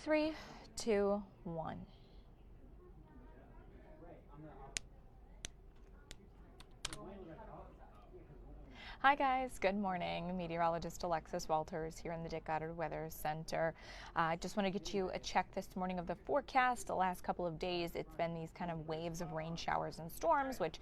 3, 2, 1. Hi guys, good morning. Meteorologist Alexis here in the Dick Goddard Weather Center. I just want to get you a check this morning of the forecast. The last couple of days, it's been these kind of waves of rain showers and storms, which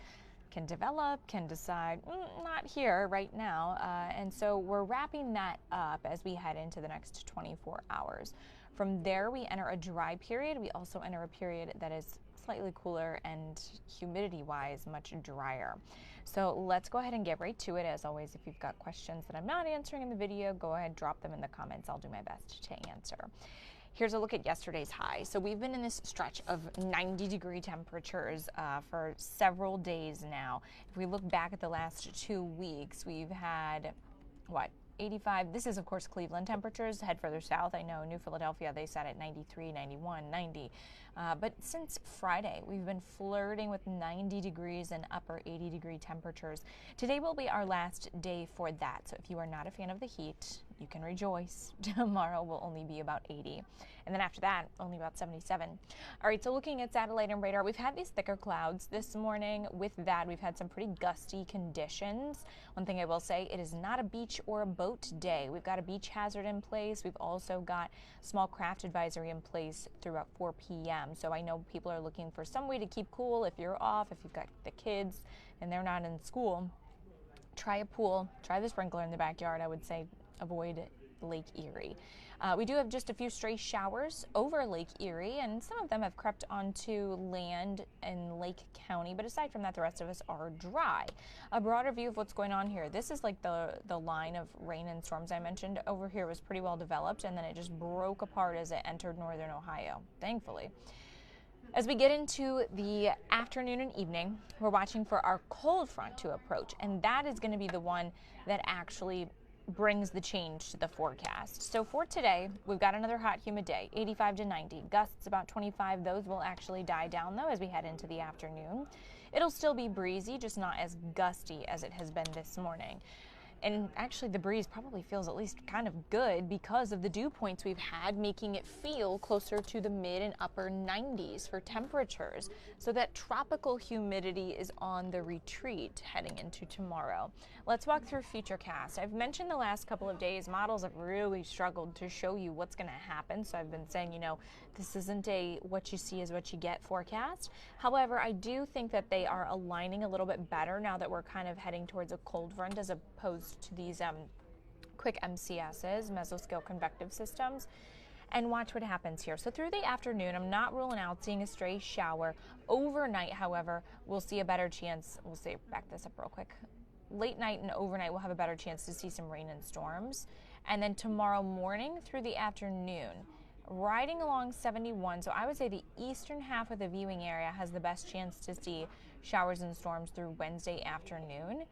can develop, can decide, not here right now. And so we're wrapping that up as we head into the next 24 hours. From there, we enter a dry period. We also enter a period that is slightly cooler and humidity-wise much drier. So let's go ahead and get right to it. As always, if you've got questions that I'm not answering in the video, go ahead, drop them in the comments. I'll do my best to answer. Here's a look at yesterday's high. So we've been in this stretch of 90-degree temperatures for several days now. If we look back at the last 2 weeks, we've had, 85. This is, of course, Cleveland temperatures. Head further south, I know New Philadelphia, they sat at 93, 91, 90. But since Friday, we've been flirting with 90 degrees and upper 80-degree temperatures. Today will be our last day for that. So if you are not a fan of the heat, you can rejoice. Tomorrow will only be about 80. And then after that, only about 77. All right, so looking at satellite and radar, we've had these thicker clouds this morning. With that, we've had some pretty gusty conditions. One thing I will say, it is not a beach or a boat day. We've got a beach hazard in place. We've also got small craft advisory in place through about 4 p.m. So I know people are looking for some way to keep cool if you're off, if you've got the kids and they're not in school. Try a pool, try the sprinkler in the backyard. I would say avoid Lake Erie. We do have just a few stray showers over Lake Erie, and some of them have crept onto land in Lake County, but aside from that, the rest of us are dry. A broader view of what's going on here. This is like the line of rain and storms I mentioned over here was pretty well developed, and then it just broke apart as it entered northern Ohio, thankfully. As we get into the afternoon and evening, we're watching for our cold front to approach, and that is going to be the one that actually brings the change to the forecast. So for today, we've got another hot, humid day, 85 to 90, gusts about 25. Those will actually die down, though, as we head into the afternoon. It'll still be breezy, just not as gusty as it has been this morning. And actually, the breeze probably feels at least kind of good because of the dew points we've had, making it feel closer to the mid and upper 90s for temperatures. So that tropical humidity is on the retreat heading into tomorrow. Let's walk through Futurecast. I've mentioned the last couple of days, models have really struggled to show you what's going to happen. So I've been saying, this isn't a what you see is what you get forecast. However, I do think that they are aligning a little bit better now that we're kind of heading towards a cold front as opposed to these quick MCSs, mesoscale convective systems. And watch what happens here. So through the afternoon, I'm not ruling out seeing a stray shower. Overnight, however, we'll see a better chance. We'll see, back this up real quick. Late night and overnight, we'll have a better chance to see some rain and storms. And then tomorrow morning through the afternoon, riding along 71. So I would say the eastern half of the viewing area has the best chance to see showers and storms through Wednesday afternoon.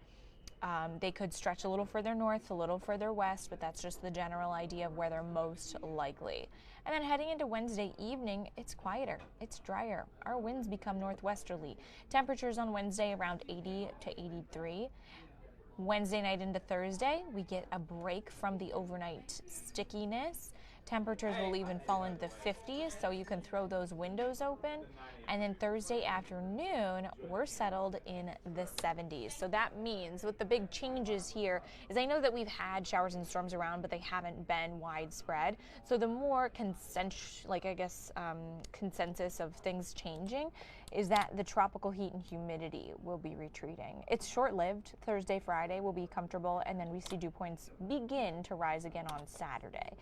They could stretch a little further north, a little further west, but that's just the general idea of where they're most likely. And then heading into Wednesday evening, it's quieter, it's drier. Our winds become northwesterly. Temperatures on Wednesday around 80 to 83. Wednesday night into Thursday, we get a break from the overnight stickiness. Temperatures will even fall into the 50s, so you can throw those windows open. And then Thursday afternoon, we're settled in the 70s. So that means with the big changes here is I know that we've had showers and storms around, but they haven't been widespread. So the more consensus of things changing is that the tropical heat and humidity will be retreating. It's short-lived. Thursday, Friday will be comfortable, and then we see dew points begin to rise again on Saturday.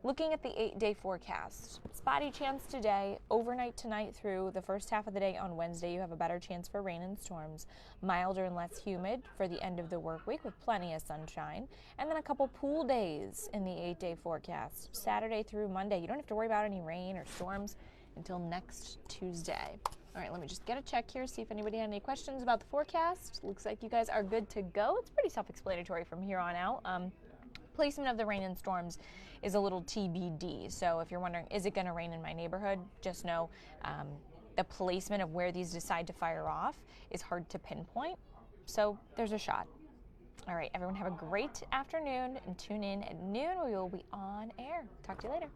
Looking at the 8-day forecast, spotty chance today, overnight tonight through the first half of the day on Wednesday, you have a better chance for rain and storms, milder and less humid for the end of the work week with plenty of sunshine, and then a couple pool days in the 8-day forecast, Saturday through Monday. You don't have to worry about any rain or storms until next Tuesday. All right, let me just get a check here, see if anybody had any questions about the forecast. Looks like you guys are good to go. It's pretty self-explanatory from here on out. Placement of the rain and storms is a little TBD. So if you're wondering, is it going to rain in my neighborhood? Just know the placement of where these decide to fire off is hard to pinpoint. So there's a shot. All right, everyone have a great afternoon and tune in at noon. We will be on air. Talk to you later.